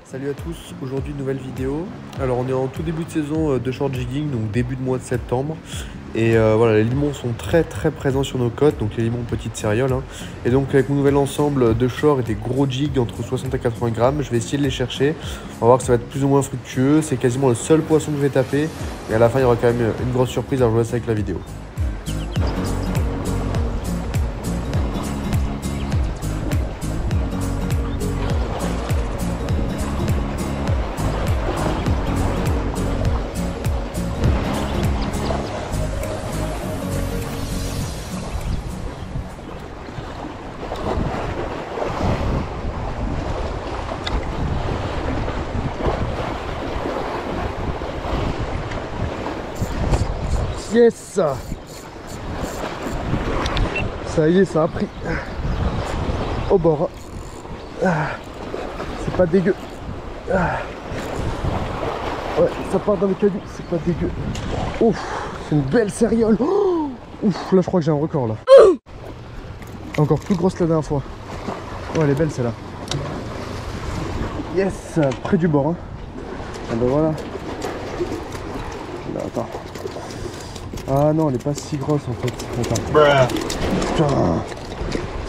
Salut à tous, aujourd'hui nouvelle vidéo. Alors on est en tout début de saison de short jigging, donc début de mois de septembre. Et voilà, les limons sont très présents sur nos côtes, donc les limons petites céréales. Et donc avec mon nouvel ensemble de shorts et des gros jigs entre 60 et 80 grammes, je vais essayer de les chercher. On va voir que ça va être plus ou moins fructueux, c'est quasiment le seul poisson que je vais taper. Et à la fin il y aura quand même une grosse surprise, alors je vous laisse avec la vidéo. Yes! Ça y est, ça a pris au bord. C'est pas dégueu. Ouais, ça part dans les cailloux, c'est pas dégueu. Ouf, c'est une belle céréale. Ouf, là je crois que j'ai un record là. Encore plus grosse que la dernière fois. Oh, elle est belle celle-là. Yes, près du bord. Ah ben voilà. Là, attends. Ah non, elle est pas si grosse en fait. Attends. Putain.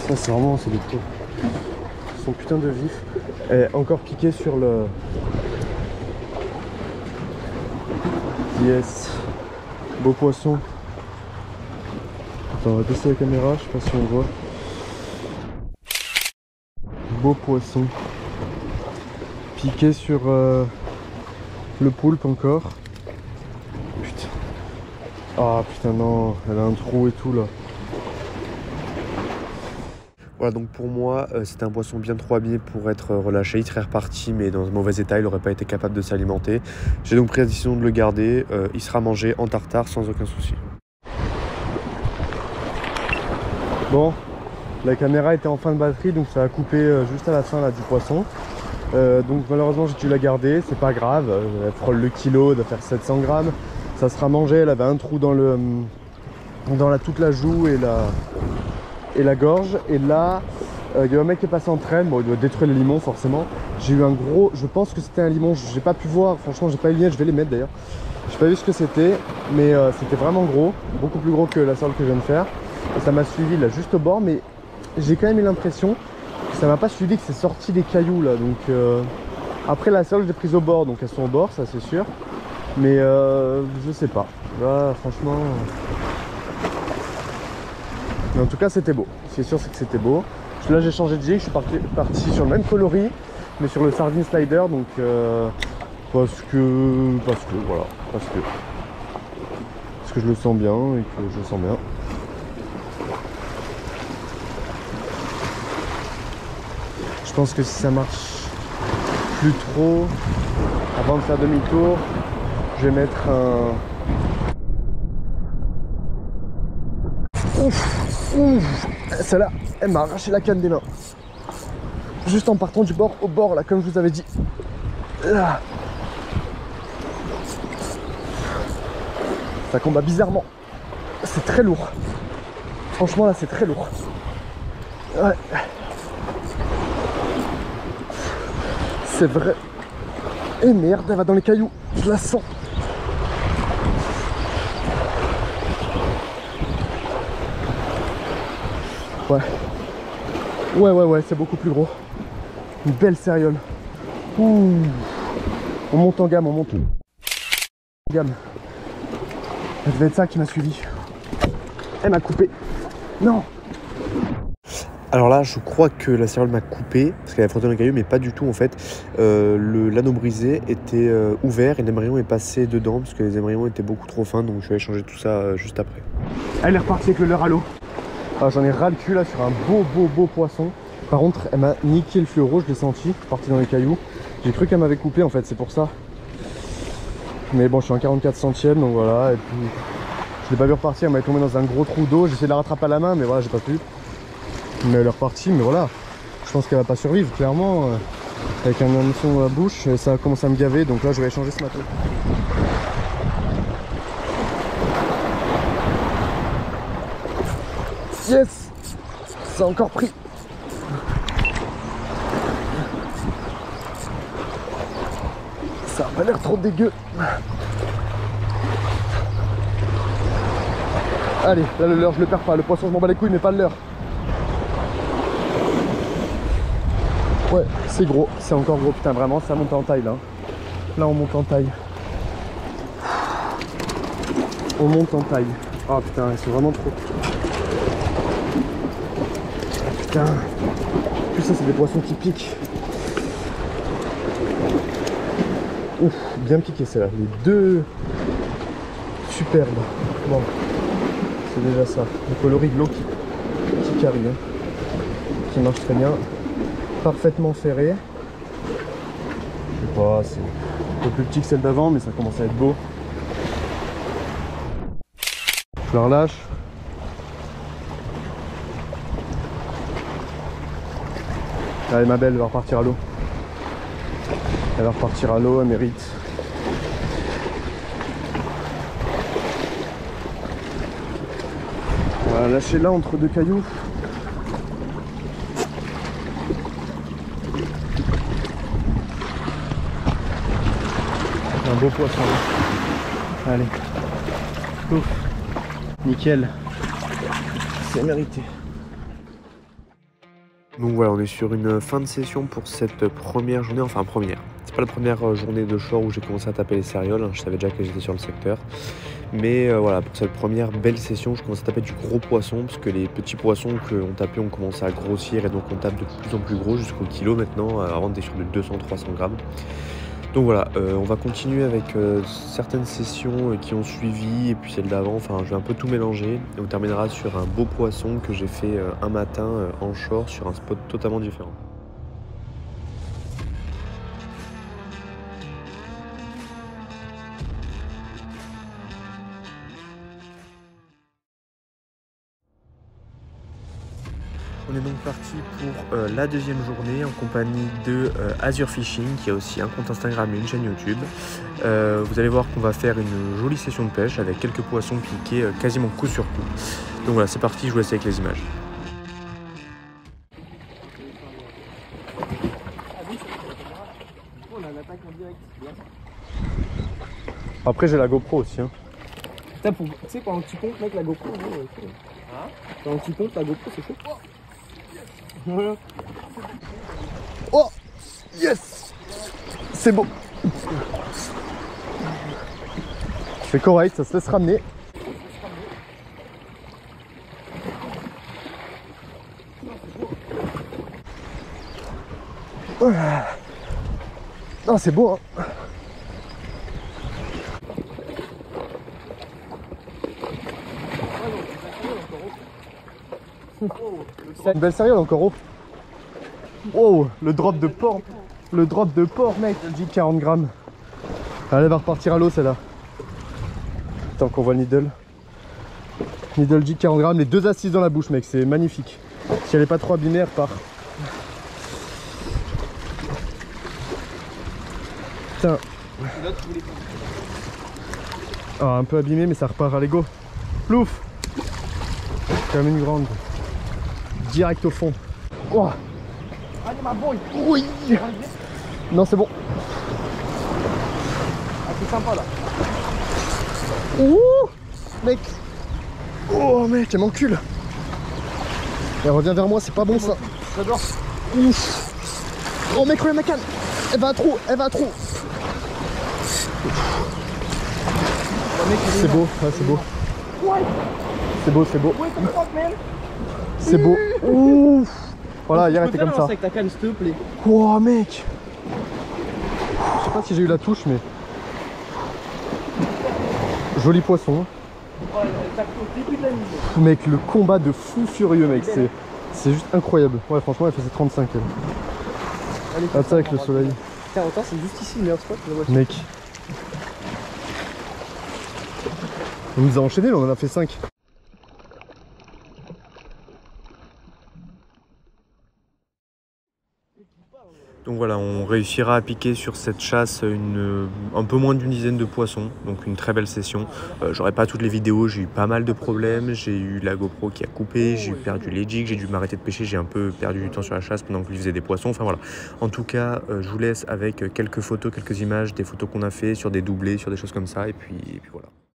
Ça c'est vraiment, c'est des trucs. Ils sont putain de vifs. Elle est encore piquée sur le... Yes. Beau poisson. Attends, on va baisser la caméra, je sais pas si on voit. Beau poisson. Piqué sur le poulpe encore. Putain. Ah putain non, elle a un trou et tout là. Voilà, donc pour moi, c'était un poisson bien trop abîmé pour être relâché. Il serait reparti, mais dans un mauvais état, il n'aurait pas été capable de s'alimenter. J'ai donc pris la décision de le garder. Il sera mangé en tartare sans aucun souci. Bon, la caméra était en fin de batterie, donc ça a coupé juste à la fin là, du poisson. Donc malheureusement, j'ai dû la garder. C'est pas grave, elle frôle le kilo, elle doit faire 700 grammes. Ça sera mangé. Elle avait un trou dans toute la joue et la gorge. Et là il y a un mec qui est passé en traîne, bon il doit détruire les limons forcément. J'ai eu un gros, je pense que c'était un limon, j'ai pas pu voir, franchement j'ai pas eu le lien, je vais les mettre d'ailleurs. J'ai pas vu ce que c'était, mais c'était vraiment gros, beaucoup plus gros que la sorte que je viens de faire. Et ça m'a suivi là juste au bord, mais j'ai quand même eu l'impression que ça m'a pas suivi, que c'est sorti des cailloux là. Donc après la sorte j'ai prise au bord, donc elles sont au bord, ça c'est sûr. Mais je sais pas, là franchement... Mais en tout cas c'était beau, c'est sûr c'est que c'était beau. Là j'ai changé de jig, je suis parti sur le même coloris mais sur le sardine slider, donc parce que je le sens bien et que je le sens bien. Je pense que si ça marche plus trop, avant de faire demi-tour, je vais mettre un... Ouf, ouf. Celle-là, elle m'a arraché la canne des mains. Juste en partant du bord au bord, là, comme je vous avais dit. Là. Ça combat bizarrement. C'est très lourd. Franchement, là, c'est très lourd. Ouais. C'est vrai. Et merde, elle va dans les cailloux. Je la sens. Ouais, c'est beaucoup plus gros. Une belle céréale. Ouh. On monte en gamme, on monte en gamme. Ça devait être ça qui m'a suivi. Elle m'a coupé. Non. Alors là, je crois que la céréale m'a coupé parce qu'elle a frotté dans le caillou, mais pas du tout en fait. L'anneau brisé était ouvert et l'émerillon est passé dedans parce que les émerillons étaient beaucoup trop fins, donc je vais changer tout ça juste après. Elle est repartie avec le leurre à l'eau. Ah, j'en ai ras le cul là sur un beau poisson. Par contre, elle m'a niqué le fluoro, je l'ai senti, parti dans les cailloux. J'ai cru qu'elle m'avait coupé en fait, c'est pour ça. Mais bon, je suis en 44 centièmes, donc voilà. Et puis, je l'ai pas vu repartir, elle m'avait tombé dans un gros trou d'eau. J'ai essayé de la rattraper à la main, mais voilà, j'ai pas pu. Mais elle est repartie, mais voilà. Je pense qu'elle va pas survivre, clairement. Avec un hameçon dans la bouche, ça commence à me gaver, donc là, je vais échanger ce matin. Yes! Ça a encore pris. Ça a pas l'air trop dégueu. Allez, là le leurre, je le perds pas. Le poisson, je m'en bats les couilles, mais pas le leurre. Ouais, c'est gros, c'est encore gros. Putain, vraiment, ça monte en taille là. Là, on monte en taille. On monte en taille. Oh putain, c'est vraiment trop. Putain. Plus ça, c'est des poissons qui piquent. Ouf, bien piqué celle-là. Les deux superbes. Bon, c'est déjà ça. Le coloris de l'eau qui arrive, hein. Qui marche très bien. Parfaitement ferré. Je sais pas, c'est un peu plus petit que celle d'avant, mais ça commence à être beau. Je la relâche. Allez, ma belle, elle va repartir à l'eau. Elle va repartir à l'eau, elle mérite. Voilà, lâchez-la entre deux cailloux. Un beau poisson. Allez. Ouf. Nickel. C'est mérité. Donc voilà, on est sur une fin de session pour cette première journée, enfin première. C'est pas la première journée de shore où j'ai commencé à taper les céréales, hein. Je savais déjà que j'étais sur le secteur. Mais voilà, pour cette première belle session, je commence à taper du gros poisson, parce que les petits poissons qu'on tapait ont commencé à grossir, et donc on tape de plus en plus gros jusqu'au kilo maintenant, avant d'être sur de 200-300 grammes. Donc voilà, on va continuer avec certaines sessions qui ont suivi et puis celle d'avant, enfin je vais un peu tout mélanger. Et on terminera sur un beau poisson que j'ai fait un matin en shore sur un spot totalement différent. On est donc parti pour la deuxième journée en compagnie de Azure Fishing, qui a aussi un compte Instagram et une chaîne YouTube. Vous allez voir qu'on va faire une jolie session de pêche avec quelques poissons piqués quasiment coup sur coup. Donc voilà, c'est parti, je vous laisse avec les images. Après, j'ai la GoPro aussi. Hein. Tu sais, pendant que tu comptes, mec, la GoPro, pendant que tu comptes, la GoPro, c'est chaud. Voilà. Oh yes. C'est beau. C'est correct, ça se laisse ramener. Non, c'est beau, hein. Une belle céréale encore haut. Oh, le drop de porc. Le drop de porc, mec. Elle dit 40 grammes. Elle va repartir à l'eau, celle-là. Tant qu'on voit le needle. Needle jig 40 grammes. Les deux assises dans la bouche, mec. C'est magnifique. Si elle n'est pas trop abîmée, elle repart. Putain. Ah, un peu abîmé, mais ça repart à l'ego. Plouf. Comme une grande. Direct au fond. Oh. Allez, ma boy. Oui. Non, c'est bon. Ah, c'est sympa là. Ouh, mec. Oh, mec, elle m'encule. Elle revient vers moi, c'est pas bon ça. J'adore. Ouf. Oh, mec, regarde ma canne. Elle va à trou, elle va à trou. C'est beau, ouais, c'est beau. C'est beau, c'est beau. C'est beau. Ouf. Voilà, hier était comme ça. Avec ta canne, s'il te plaît. Oh, mec. Je sais pas si j'ai eu la touche, mais joli poisson. Mec, le combat de fou furieux, mec, c'est juste incroyable. Ouais, franchement, elle faisait 35 elle. Ah, ça avec le soleil. Tiens, autant c'est juste ici le meilleur spot. Mec. On nous a enchaîné, là, on en a fait 5. Donc voilà, on réussira à piquer sur cette chasse un peu moins d'une dizaine de poissons, donc une très belle session. J'aurai pas toutes les vidéos, j'ai eu pas mal de problèmes, j'ai eu la GoPro qui a coupé, j'ai perdu les jigs, j'ai dû m'arrêter de pêcher, j'ai un peu perdu du temps sur la chasse pendant que je faisais des poissons, enfin voilà. En tout cas, je vous laisse avec quelques photos, quelques images, des photos qu'on a fait sur des doublés, sur des choses comme ça, et puis voilà.